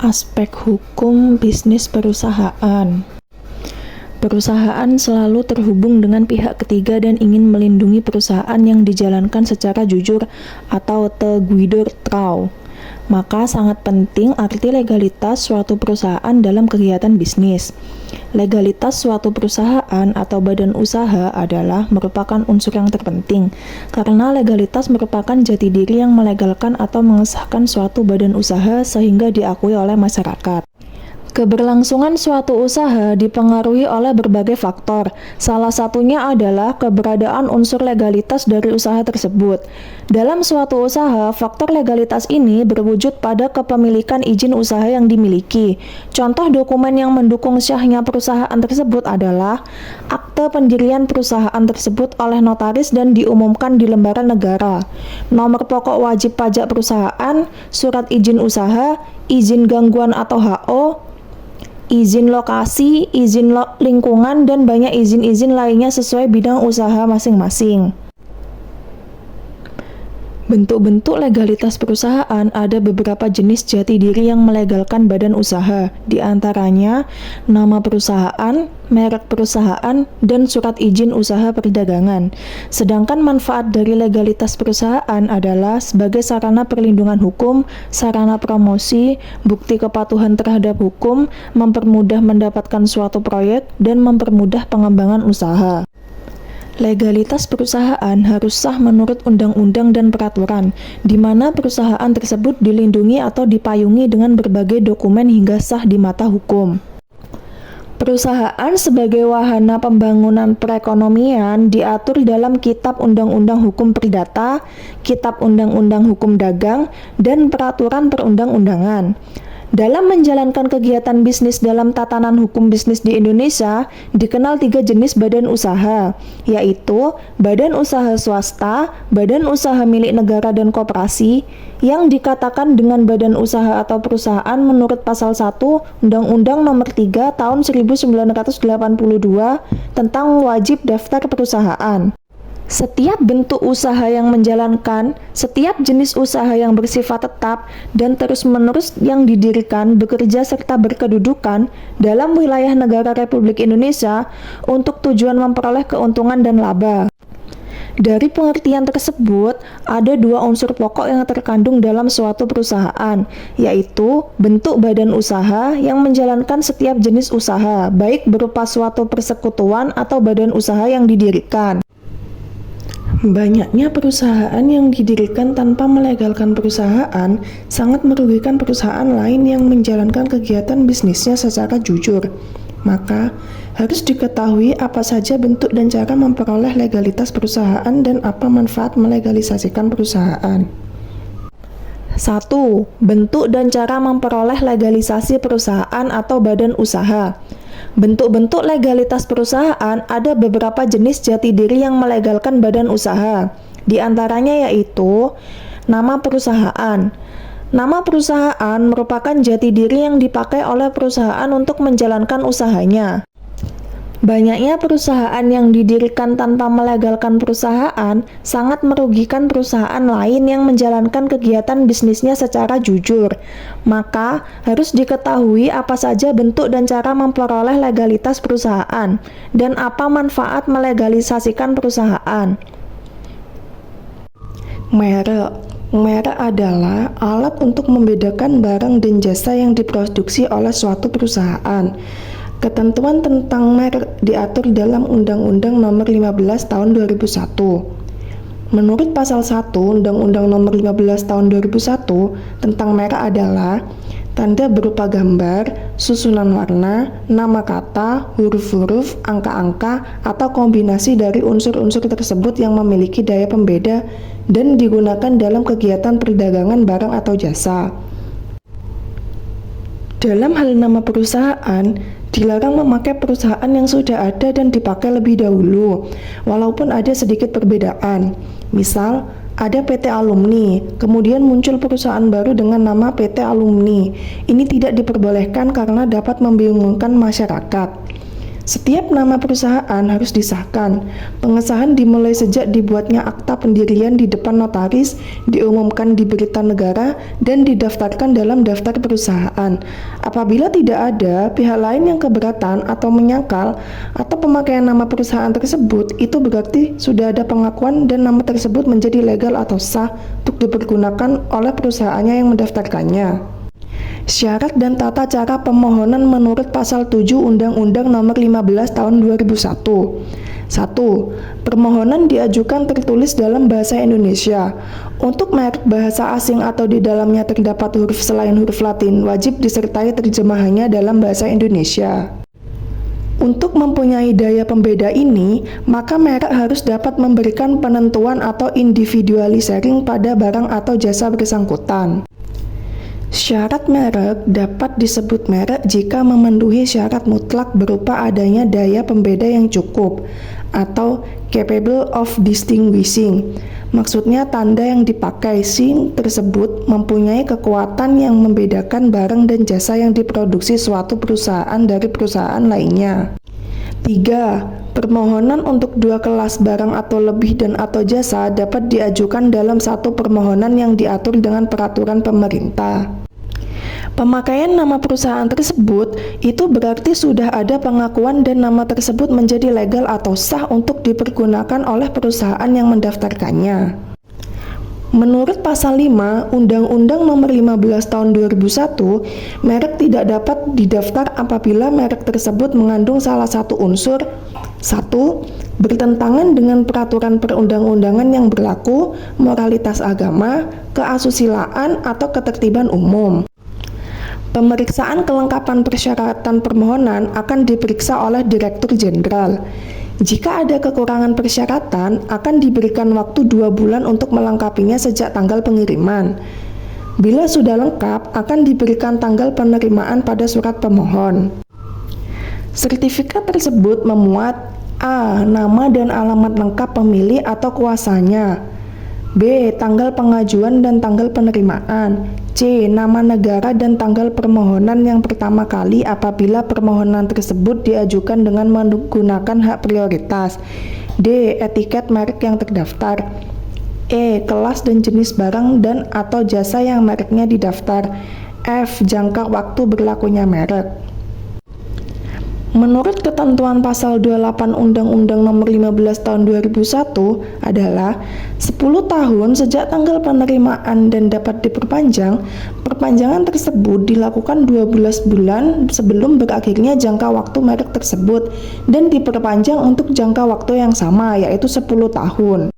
Aspek hukum bisnis perusahaan. Perusahaan selalu terhubung dengan pihak ketiga dan ingin melindungi perusahaan yang dijalankan secara jujur atau teguidur trouw. Maka sangat penting arti legalitas suatu perusahaan dalam kegiatan bisnis. Legalitas suatu perusahaan atau badan usaha adalah merupakan unsur yang terpenting, karena legalitas merupakan jati diri yang melegalkan atau mengesahkan suatu badan usaha sehingga diakui oleh masyarakat. Keberlangsungan suatu usaha dipengaruhi oleh berbagai faktor. Salah satunya adalah keberadaan unsur legalitas dari usaha tersebut. Dalam suatu usaha, faktor legalitas ini berwujud pada kepemilikan izin usaha yang dimiliki. Contoh dokumen yang mendukung syahnya perusahaan tersebut adalah akte pendirian perusahaan tersebut oleh notaris dan diumumkan di lembaran negara, nomor pokok wajib pajak perusahaan, surat izin usaha, izin gangguan atau HO, izin lokasi, izin lingkungan, dan banyak izin-izin lainnya sesuai bidang usaha masing-masing. Bentuk-bentuk legalitas perusahaan ada beberapa jenis jati diri yang melegalkan badan usaha, di antaranya nama perusahaan, merek perusahaan, dan surat izin usaha perdagangan. Sedangkan manfaat dari legalitas perusahaan adalah sebagai sarana perlindungan hukum, sarana promosi, bukti kepatuhan terhadap hukum, mempermudah mendapatkan suatu proyek, dan mempermudah pengembangan usaha. Legalitas perusahaan harus sah menurut undang-undang dan peraturan, di mana perusahaan tersebut dilindungi atau dipayungi dengan berbagai dokumen hingga sah di mata hukum. Perusahaan sebagai wahana pembangunan perekonomian diatur dalam Kitab Undang-Undang Hukum Perdata, Kitab Undang-Undang Hukum Dagang, dan Peraturan Perundang-undangan. Dalam menjalankan kegiatan bisnis dalam tatanan hukum bisnis di Indonesia, dikenal 3 jenis badan usaha, yaitu badan usaha swasta, badan usaha milik negara dan koperasi, yang dikatakan dengan badan usaha atau perusahaan menurut Pasal 1 Undang-Undang Nomor 3 Tahun 1982 tentang wajib daftar perusahaan. Setiap bentuk usaha yang menjalankan, setiap jenis usaha yang bersifat tetap dan terus-menerus yang didirikan, bekerja serta berkedudukan dalam wilayah negara Republik Indonesia untuk tujuan memperoleh keuntungan dan laba. Dari pengertian tersebut, ada 2 unsur pokok yang terkandung dalam suatu perusahaan, yaitu bentuk badan usaha yang menjalankan setiap jenis usaha, baik berupa suatu persekutuan atau badan usaha yang didirikan. Banyaknya perusahaan yang didirikan tanpa melegalkan perusahaan sangat merugikan perusahaan lain yang menjalankan kegiatan bisnisnya secara jujur. Maka, harus diketahui apa saja bentuk dan cara memperoleh legalitas perusahaan dan apa manfaat melegalisasikan perusahaan. 1. Bentuk dan cara memperoleh legalisasi perusahaan atau badan usaha. Bentuk-bentuk legalitas perusahaan ada beberapa jenis jati diri yang melegalkan badan usaha. Di antaranya yaitu nama perusahaan. Nama perusahaan merupakan jati diri yang dipakai oleh perusahaan untuk menjalankan usahanya. Banyaknya perusahaan yang didirikan tanpa melegalkan perusahaan sangat merugikan perusahaan lain yang menjalankan kegiatan bisnisnya secara jujur. Maka, harus diketahui apa saja bentuk dan cara memperoleh legalitas perusahaan dan apa manfaat melegalisasikan perusahaan. Merek. Merek adalah alat untuk membedakan barang dan jasa yang diproduksi oleh suatu perusahaan. Ketentuan tentang merek diatur dalam Undang-Undang Nomor 15 Tahun 2001. Menurut Pasal 1 Undang-Undang Nomor 15 Tahun 2001 tentang merek adalah tanda berupa gambar, susunan warna, nama kata, huruf-huruf, angka-angka, atau kombinasi dari unsur-unsur tersebut yang memiliki daya pembeda dan digunakan dalam kegiatan perdagangan barang atau jasa. Dalam hal nama perusahaan, dilarang memakai perusahaan yang sudah ada dan dipakai lebih dahulu, walaupun ada sedikit perbedaan. Misal, ada PT Alumni, kemudian muncul perusahaan baru dengan nama PT Alumni. Ini tidak diperbolehkan karena dapat membingungkan masyarakat. Setiap nama perusahaan harus disahkan. Pengesahan dimulai sejak dibuatnya akta pendirian di depan notaris, diumumkan di berita negara, dan didaftarkan dalam daftar perusahaan. Apabila tidak ada pihak lain yang keberatan atau menyangkal atau pemakaian nama perusahaan tersebut, itu berarti sudah ada pengakuan dan nama tersebut menjadi legal atau sah untuk dipergunakan oleh perusahaannya yang mendaftarkannya. Syarat dan tata cara pemohonan menurut Pasal 7 Undang-Undang Nomor 15 Tahun 2001. 1. Permohonan diajukan tertulis dalam bahasa Indonesia. Untuk merek bahasa asing atau di dalamnya terdapat huruf selain huruf Latin, wajib disertai terjemahannya dalam bahasa Indonesia. Untuk mempunyai daya pembeda ini, maka merek harus dapat memberikan penentuan atau individualisering pada barang atau jasa bersangkutan. Syarat merek dapat disebut merek jika memenuhi syarat mutlak berupa adanya daya pembeda yang cukup atau capable of distinguishing. Maksudnya tanda yang dipakai SIN tersebut mempunyai kekuatan yang membedakan barang dan jasa yang diproduksi suatu perusahaan dari perusahaan lainnya. 3. Permohonan untuk dua kelas barang atau lebih dan atau jasa dapat diajukan dalam satu permohonan yang diatur dengan peraturan pemerintah. Pemakaian nama perusahaan tersebut itu berarti sudah ada pengakuan dan nama tersebut menjadi legal atau sah untuk dipergunakan oleh perusahaan yang mendaftarkannya. Menurut Pasal 5 Undang-Undang Nomor 15 Tahun 2001, merek tidak dapat didaftar apabila merek tersebut mengandung salah satu unsur 1. Bertentangan dengan peraturan perundang-undangan yang berlaku, moralitas agama, keasusilaan, atau ketertiban umum. Pemeriksaan kelengkapan persyaratan permohonan akan diperiksa oleh Direktur Jenderal. Jika ada kekurangan persyaratan, akan diberikan waktu 2 bulan untuk melengkapinya sejak tanggal pengiriman. Bila sudah lengkap, akan diberikan tanggal penerimaan pada surat pemohon. Sertifikat tersebut memuat A. Nama dan alamat lengkap pemilik atau kuasanya. B. Tanggal pengajuan dan tanggal penerimaan. C. Nama negara dan tanggal permohonan yang pertama kali apabila permohonan tersebut diajukan dengan menggunakan hak prioritas. D. Etiket merek yang terdaftar. E. Kelas dan jenis barang dan atau jasa yang mereknya didaftar. F. Jangka waktu berlakunya merek. Menurut ketentuan Pasal 28 Undang-Undang Nomor 15 Tahun 2001 adalah 10 tahun sejak tanggal penerimaan dan dapat diperpanjang. Perpanjangan tersebut dilakukan 12 bulan sebelum berakhirnya jangka waktu merek tersebut dan diperpanjang untuk jangka waktu yang sama, yaitu 10 tahun.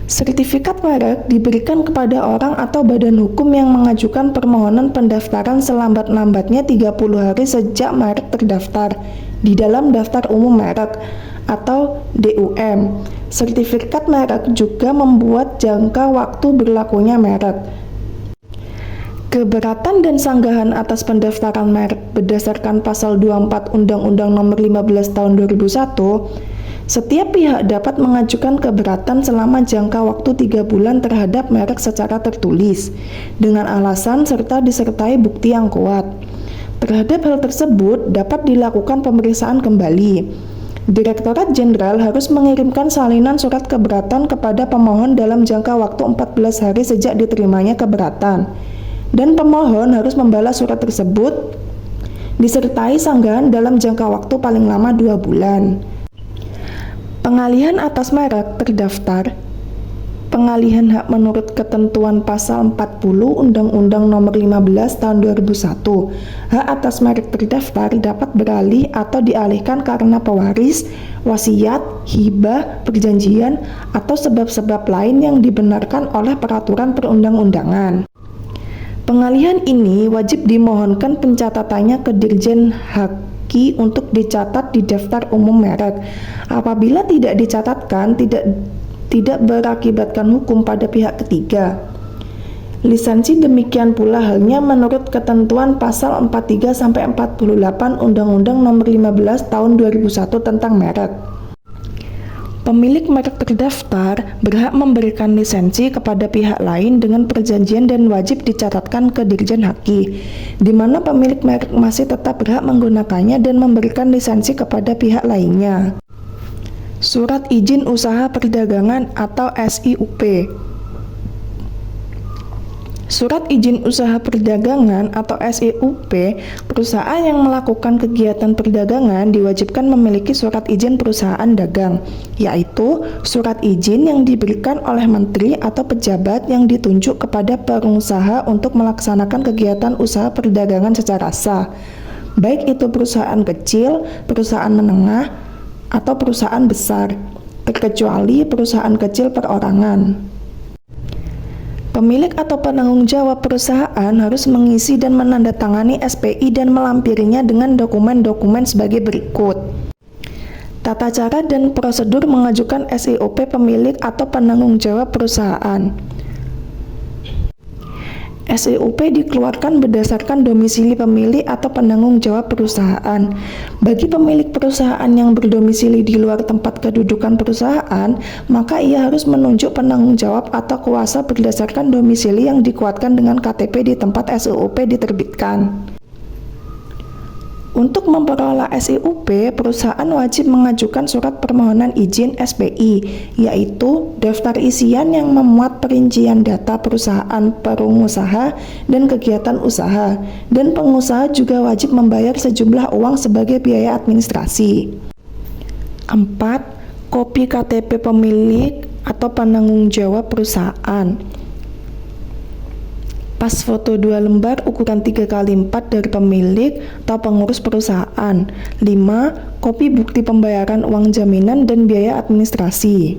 Sertifikat merek diberikan kepada orang atau badan hukum yang mengajukan permohonan pendaftaran selambat-lambatnya 30 hari sejak merek terdaftar di dalam daftar umum merek atau DUM. Sertifikat merek juga membuat jangka waktu berlakunya merek. Keberatan dan sanggahan atas pendaftaran merek berdasarkan Pasal 24 Undang-Undang Nomor 15 Tahun 2001. Setiap pihak dapat mengajukan keberatan selama jangka waktu 3 bulan terhadap merek secara tertulis, dengan alasan serta disertai bukti yang kuat. Terhadap hal tersebut dapat dilakukan pemeriksaan kembali. Direktorat Jenderal harus mengirimkan salinan surat keberatan kepada pemohon dalam jangka waktu 14 hari sejak diterimanya keberatan, dan pemohon harus membalas surat tersebut disertai sanggahan dalam jangka waktu paling lama 2 bulan. Pengalihan atas merek terdaftar. Pengalihan hak menurut ketentuan Pasal 40 Undang-Undang Nomor 15 Tahun 2001. Hak atas merek terdaftar dapat beralih atau dialihkan karena pewaris, wasiat, hibah, perjanjian, atau sebab-sebab lain yang dibenarkan oleh peraturan perundang-undangan. Pengalihan ini wajib dimohonkan pencatatannya ke Dirjen Haki untuk dicatat di daftar umum merek. Apabila tidak dicatatkan, tidak berakibatkan hukum pada pihak ketiga. Lisensi demikian pula halnya menurut ketentuan Pasal 43-48 Undang-Undang Nomor 15 Tahun 2001 tentang merek. Pemilik merek terdaftar berhak memberikan lisensi kepada pihak lain dengan perjanjian dan wajib dicatatkan ke Dirjen Haki, di mana pemilik merek masih tetap berhak menggunakannya dan memberikan lisensi kepada pihak lainnya. Surat Izin Usaha Perdagangan atau SIUP. Surat Izin Usaha Perdagangan atau SIUP, perusahaan yang melakukan kegiatan perdagangan diwajibkan memiliki surat izin perusahaan dagang, yaitu surat izin yang diberikan oleh menteri atau pejabat yang ditunjuk kepada pengusaha untuk melaksanakan kegiatan usaha perdagangan secara sah, baik itu perusahaan kecil, perusahaan menengah, atau perusahaan besar, terkecuali perusahaan kecil perorangan. Pemilik atau penanggung jawab perusahaan harus mengisi dan menandatangani SPI dan melampirinya dengan dokumen-dokumen sebagai berikut. Tata cara dan prosedur mengajukan SIUP pemilik atau penanggung jawab perusahaan. SIUP dikeluarkan berdasarkan domisili pemilik atau penanggung jawab perusahaan. Bagi pemilik perusahaan yang berdomisili di luar tempat kedudukan perusahaan, maka ia harus menunjuk penanggung jawab atau kuasa berdasarkan domisili yang dikuatkan dengan KTP di tempat SIUP diterbitkan. Untuk memperoleh SIUP, perusahaan wajib mengajukan surat permohonan izin SPI, yaitu daftar isian yang memuat perincian data perusahaan pengusaha dan kegiatan usaha, dan pengusaha juga wajib membayar sejumlah uang sebagai biaya administrasi. 4. Kopi KTP pemilik atau penanggung jawab perusahaan. Pas foto 2 lembar ukuran 3x4 dari pemilik atau pengurus perusahaan. 5. Kopi bukti pembayaran uang jaminan dan biaya administrasi.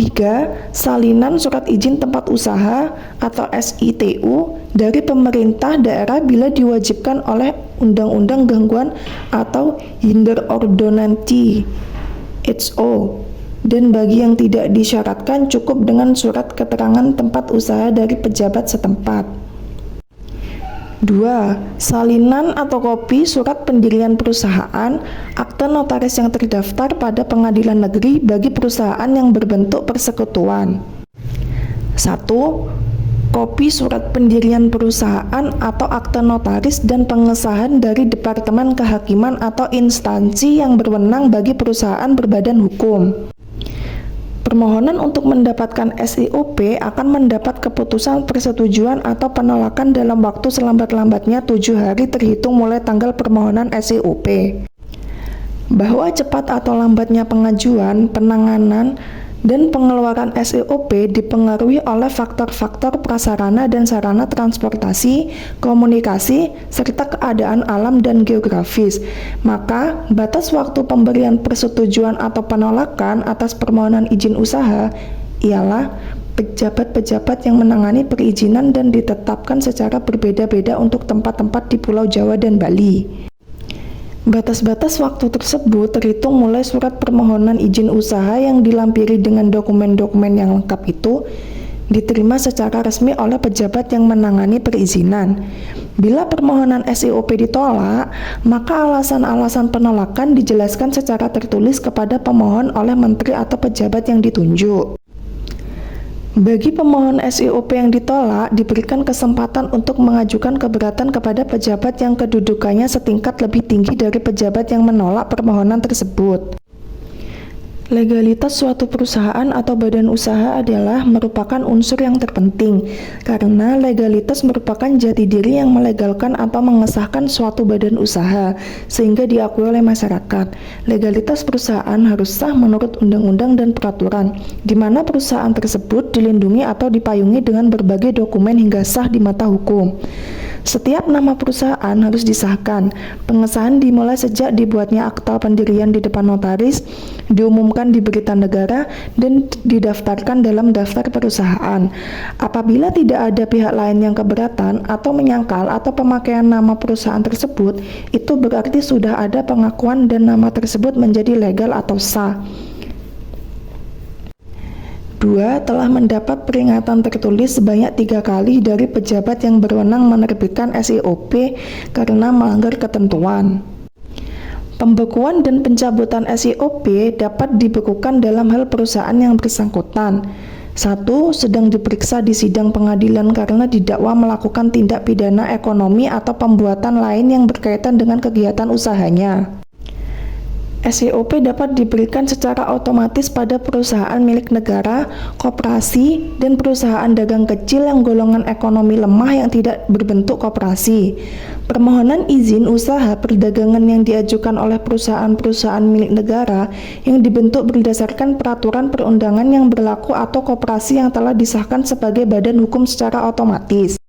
3. Salinan surat izin tempat usaha atau SITU dari pemerintah daerah bila diwajibkan oleh Undang-Undang Gangguan atau Hinder Ordonansi HO. Dan bagi yang tidak disyaratkan cukup dengan surat keterangan tempat usaha dari pejabat setempat. 2. Salinan atau kopi surat pendirian perusahaan, akte notaris yang terdaftar pada pengadilan negeri bagi perusahaan yang berbentuk persekutuan. 1. Kopi surat pendirian perusahaan atau akte notaris dan pengesahan dari Departemen Kehakiman atau instansi yang berwenang bagi perusahaan berbadan hukum. Permohonan untuk mendapatkan SIUP akan mendapat keputusan persetujuan atau penolakan dalam waktu selambat-lambatnya 7 hari terhitung mulai tanggal permohonan SIUP. Bahwa cepat atau lambatnya pengajuan, penanganan, dan pengeluaran SIUP dipengaruhi oleh faktor-faktor prasarana dan sarana transportasi, komunikasi, serta keadaan alam dan geografis. Maka, batas waktu pemberian persetujuan atau penolakan atas permohonan izin usaha ialah pejabat-pejabat yang menangani perizinan dan ditetapkan secara berbeda-beda untuk tempat-tempat di Pulau Jawa dan Bali. Batas-batas waktu tersebut terhitung mulai surat permohonan izin usaha yang dilampiri dengan dokumen-dokumen yang lengkap itu diterima secara resmi oleh pejabat yang menangani perizinan. Bila permohonan SIUP ditolak, maka alasan-alasan penolakan dijelaskan secara tertulis kepada pemohon oleh menteri atau pejabat yang ditunjuk. Bagi pemohon SIUP yang ditolak, diberikan kesempatan untuk mengajukan keberatan kepada pejabat yang kedudukannya setingkat lebih tinggi dari pejabat yang menolak permohonan tersebut. Legalitas suatu perusahaan atau badan usaha adalah merupakan unsur yang terpenting, karena legalitas merupakan jati diri yang melegalkan atau mengesahkan suatu badan usaha, sehingga diakui oleh masyarakat. Legalitas perusahaan harus sah menurut undang-undang dan peraturan, di mana perusahaan tersebut dilindungi atau dipayungi dengan berbagai dokumen hingga sah di mata hukum. Setiap nama perusahaan harus disahkan. Pengesahan dimulai sejak dibuatnya akta pendirian di depan notaris, diumumkan di berita negara, dan didaftarkan dalam daftar perusahaan. Apabila tidak ada pihak lain yang keberatan atau menyangkal atau pemakaian nama perusahaan tersebut, itu berarti sudah ada pengakuan dan nama tersebut menjadi legal atau sah. 2. Telah mendapat peringatan tertulis sebanyak 3 kali dari pejabat yang berwenang menerbitkan SIUP karena melanggar ketentuan. Pembekuan dan pencabutan SIOP dapat dibekukan dalam hal perusahaan yang bersangkutan 1. Sedang diperiksa di sidang pengadilan karena didakwa melakukan tindak pidana ekonomi atau pembuatan lain yang berkaitan dengan kegiatan usahanya. SIOP dapat diberikan secara otomatis pada perusahaan milik negara, koperasi, dan perusahaan dagang kecil yang golongan ekonomi lemah yang tidak berbentuk koperasi. Permohonan izin usaha perdagangan yang diajukan oleh perusahaan-perusahaan milik negara yang dibentuk berdasarkan peraturan perundangan yang berlaku atau koperasi yang telah disahkan sebagai badan hukum secara otomatis.